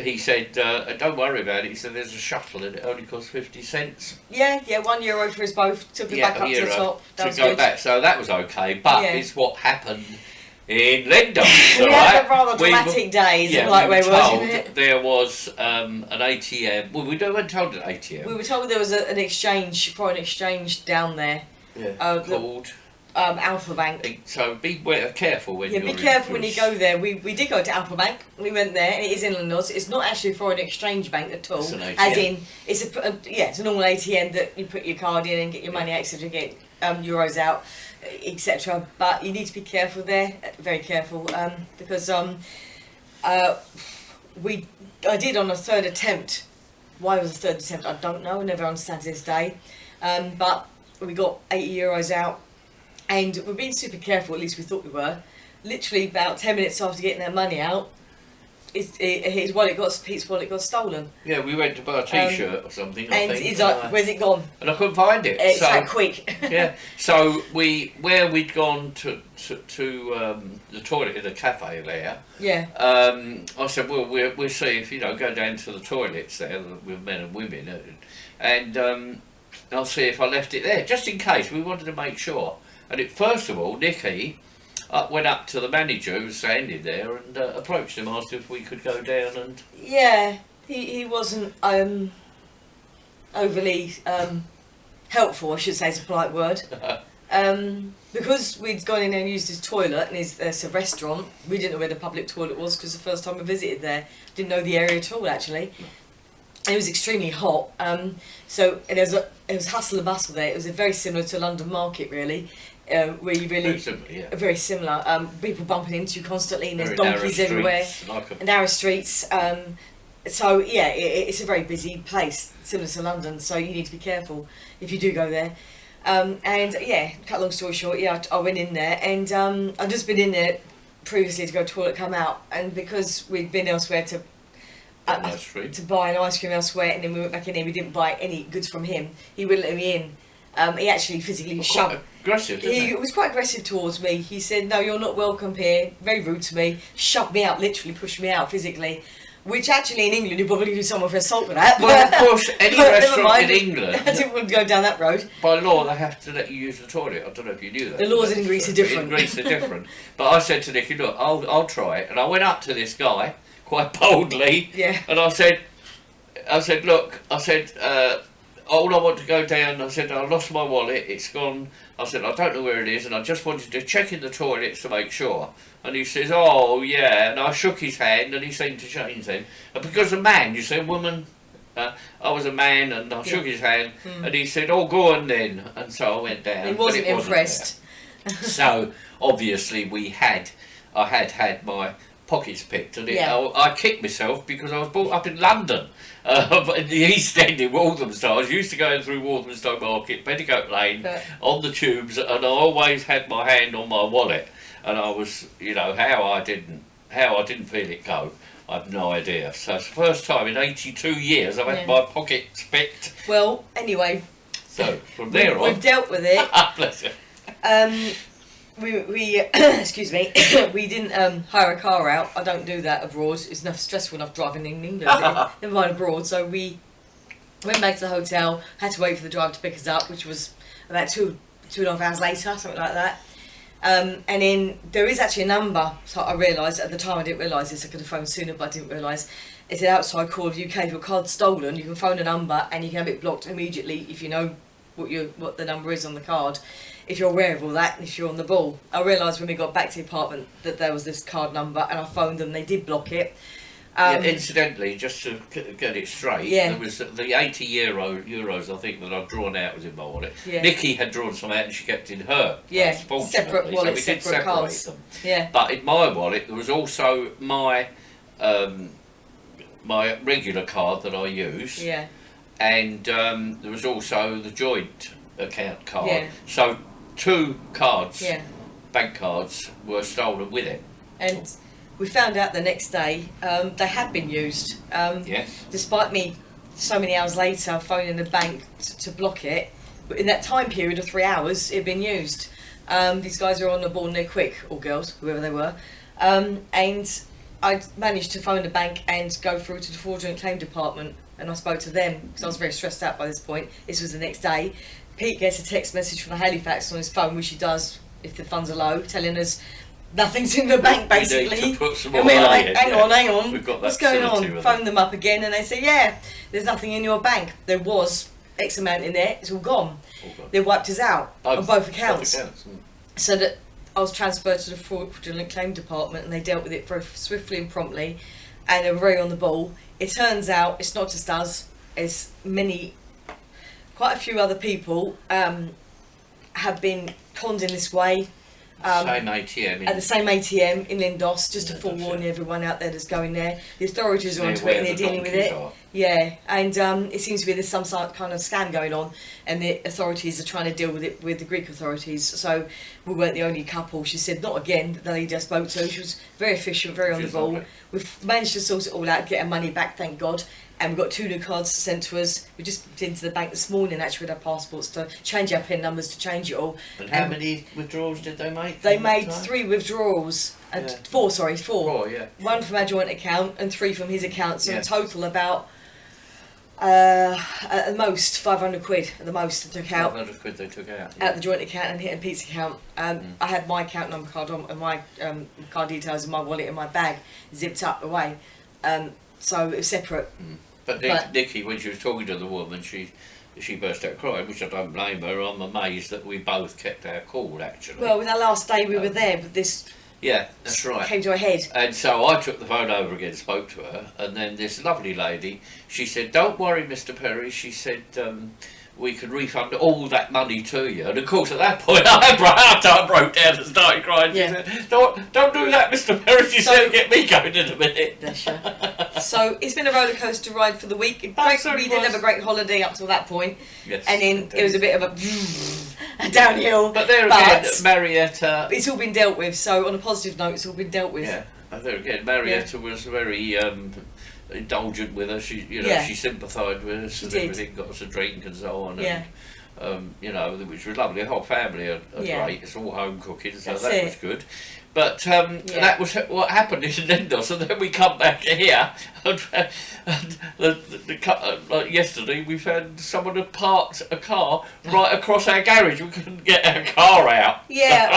he said, "Don't worry about it." He said, "There's a shuttle and it only costs 50 cents." Yeah, €1 for us both. Took us back up to the top. That to was go good. back. So that was okay. But Yeah. it's what happened in Lindos. We all had right? a rather We dramatic days, Yeah, like we we were were, told wasn't it? there was an ATM. Well, we weren't told an ATM. We were told there was an foreign exchange down there, Yeah, the- called. Alpha Bank. So be careful when Yeah, you're be careful when in you go there. We did go to Alpha Bank. We went there, and it is in Lindos. It's not actually a foreign exchange bank at all. It's an ATM. As in, it's a normal ATM that you put your card in and get your money out, etc. Get euros out, etc. But you need to be careful there, very careful, because I did on a third attempt. Why was a third attempt? I don't know. I never understand to this day. But we got €80 out. And we're being super careful, at least we thought we were. Literally about 10 minutes after getting that money out, his wallet got stolen. Yeah, we went to buy a T-shirt or something. I And think, he's like, "Where's it gone?" and I couldn't find it. It's so that quick. yeah, so where we'd gone to the toilet in the cafe there. Yeah. I said, well, we'll see if go down to the toilets there with men and women, and I'll see if I left it there just in case. We wanted to make sure. And first of all, Nikki went up to the manager who was standing there and approached him, asked if we could go down and... Yeah, he wasn't overly helpful, I should say, is a polite word. Because we'd gone in there and used his toilet, and it's a restaurant, we didn't know where the public toilet was because the first time we visited there, didn't know the area at all actually. And it was extremely hot, so and it was hustle and bustle there. It was very similar to London Market really, where you really... Very similar, yeah. Very similar. People bumping into you constantly, and there's Very narrow donkeys everywhere. streets, Narrow streets. So yeah, it's a very busy place, similar to London. So you need to be careful if you do go there. And yeah, cut long story short, yeah, I went in there, and I'd just been in there previously to go to the toilet, come out, and because we'd been elsewhere to buy an ice cream elsewhere, and then we went back in there, we didn't buy any goods from him. He wouldn't let me in. He actually physically shoved. Aggressive, didn't He was quite aggressive towards me. He said, "No, you're not welcome here." Very rude to me. Shoved me out, literally pushed me out physically. Which actually in England you probably do someone for assault for that. Well, of course, any But never restaurant mind. in England, I didn't want to go down that road. by law, they have to let you use the toilet. I don't know if you knew that. The laws in Greece are different. In Greece are different. But I said to Nikki, look, I'll try it. And I went up to this guy quite boldly. Yeah. And I said, look, all I want to go down, I said, I lost my wallet, it's gone. I said, I don't know where it is, and I just wanted to check in the toilets to make sure. And he says, oh, yeah, and I shook his hand, and he seemed to change then. And because a man, you say, woman, I was a man, and I shook his hand, and he said, oh, go on then. And so I went down. He wasn't impressed. So, obviously, I had my pockets picked, and I kicked myself because I was brought up in London, in the East End in Walthamstow. I was used to going through Walthamstow Market, Petticoat Lane, on the tubes, and I always had my hand on my wallet. And I was, how I didn't feel it go, I have no idea. So it's the first time in 82 years I've had my pockets picked. Well, anyway. So from there on, we've dealt with it. Bless you. We excuse me, we didn't hire a car out. I don't do that abroad. It's enough stressful enough driving in England, never mind abroad. So we went back to the hotel, had to wait for the driver to pick us up, which was about two and a half hours later, something like that. And then there is actually a number, so I realised, at the time I didn't realise this, I could have phoned sooner, but I didn't realise. It's an outside call of UK. If your card's stolen, you can phone a number and you can have it blocked immediately if you know what the number is on the card, if you're aware of all that, and if you're on the ball. I realised when we got back to the apartment that there was this card number, and I phoned them, they did block it. Incidentally, just to get it straight, there was the €80 I think that I'd drawn out was in my wallet. Nikki had drawn some out and she kept in her. Separate wallets, so we did separate cards. Them. But in my wallet there was also my my regular card that I use. And there was also the joint account card. So 2 cards, bank cards, were stolen with it. And we found out the next day they had been used. Despite me so many hours later phoning the bank to block it, but in that time period of 3 hours it had been used. These guys were on the ball and they're quick, or girls, whoever they were. And I managed to phone the bank and go through to the fraudulent claim department, and I spoke to them because I was very stressed out by this point. This was the next day. Pete gets a text message from Halifax on his phone, which he does if the funds are low, telling us nothing's in the bank, basically. We need to put some and we're more like, in, hang on, We've got that what's going on? facility Phone them up again, and they say, there's nothing in your bank. There was X amount in there, it's all gone. They wiped us out on both accounts. So that I was transferred to the fraudulent claim department, and they dealt with it very swiftly and promptly, and they were very on the ball. It turns out it's not just us, it's quite a few other people have been conned in this way. Same ATM. At the same ATM in Lindos, just to forewarn everyone out there that's going there. The authorities are onto it and they're dealing with it. And it seems to be there's some kind of scam going on, and the authorities are trying to deal with it with the Greek authorities. So we weren't the only couple. She said, not again, the lady I spoke to. She was very efficient, very on the ball. We've managed to sort it all out, get our money back, thank God. And we've got 2 new cards sent to us. We just been to the bank this morning actually with our passports to change our PIN numbers to change it all. And how many withdrawals did they make? They made 3 withdrawals. 4. 4, 1 from our joint account and 3 from his account. So in total about at the most 500 quid at the most they took out. 500 quid they took out. Out the joint account and hit Pete's account. I had my account number card on and my card details in my wallet in my bag, zipped up away. So it was separate. But Nikki, when she was talking to the woman, she burst out crying, which I don't blame her. I'm amazed that we both kept our cool, actually. Well, with our last day we were there, but this that's right. came to a head. And so I took the phone over again, spoke to her, and then this lovely lady, she said, don't worry, Mr. Perry, she said, we could refund all that money to you. And of course at that point I broke down and started crying. She said, don't do that, Mr. Perry, she said, get me going in a minute. Bless you. So it's been a roller coaster ride for the week. We did have a great holiday up till that point. Yes, and then it was a bit of a downhill. But there again, Marietta, it's all been dealt with, so on a positive note it's all been dealt with. There again, Marietta was very indulgent with us. She sympathised with us and everything, got us a drink and so on. And, which was lovely. The whole family are great. It's all home cooking, so that was good. But that was what happened in Lindos, and then we come back here, and like yesterday we found someone had parked a car right across our garage. We couldn't get our car out. Yeah,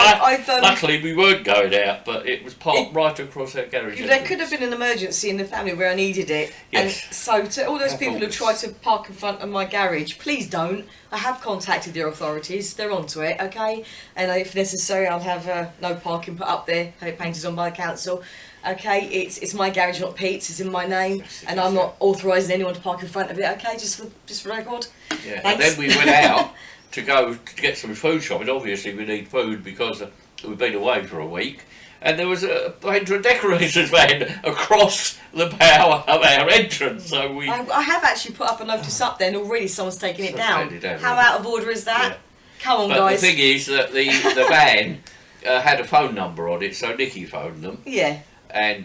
luckily we weren't going out, but it was parked right across our garage. There could have been an emergency in the family where I needed it. Yes. And so to all those people who try to park in front of my garage, please don't. I have contacted the authorities. They're onto it, okay? And if necessary, I'll have no parking put up there, painted on by the council. Okay, it's my garage, not Pete's. It's in my name, and I'm not authorising anyone to park in front of it. Okay, just for record. Yeah. Thanks. And then we went out to go to get some food shopping. Obviously, we need food because we've been away for a week. And there was a painter and decorator's van across the bow of our entrance. So we. I have actually put up a notice up there, and already someone's taken it down. How really. out of order is that? Yeah. Come on, but guys. The thing is that the van had a phone number on it, so Nikki phoned them. Yeah. And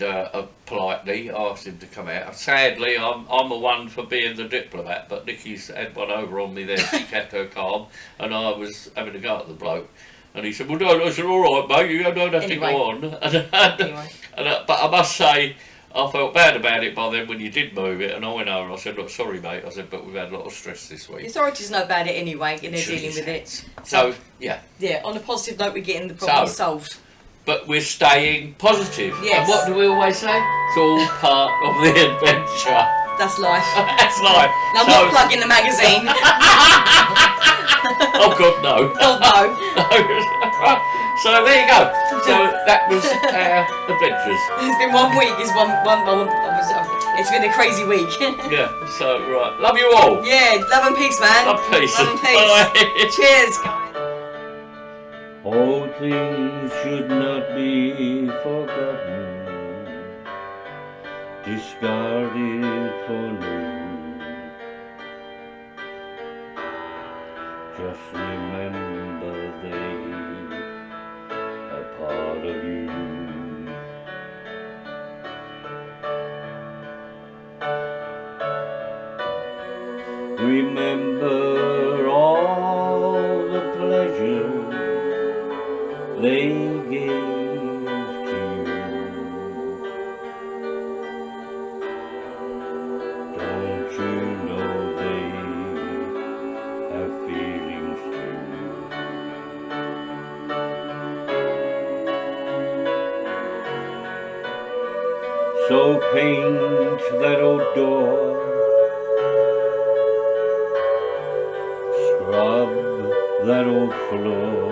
politely asked him to come out. Sadly, I'm the one for being the diplomat, but Nikki's had one over on me there. She kept her calm, and I was having a go at the bloke. And he said, "Well, no," I said, "All right, mate, you don't have to go on." But I must say, I felt bad about it by then when you did move it, and I went over and I said, "Look, sorry, mate." I said, "But we've had a lot of stress this week." The authorities know about it anyway, and they're dealing with it. So, yeah. Yeah, on a positive note, we're getting the problem solved. But we're staying positive. Yes. And what do we always say? It's all part of the adventure. That's life. That's life. Now, I'm not plugging the magazine. Oh God, no. Oh no. No. So there you go. So that was our adventures. It's been 1 week. It's been a crazy week. Yeah. So right. Love you all. Yeah. Love and peace, man. Love, peace. Love and peace. Bye. Cheers. All things should not be forgotten, discarded for new. Just remember they are part of you. Remember all the pleasure they gave to you. Don't you know they have feelings too? So paint that old door, scrub that old floor,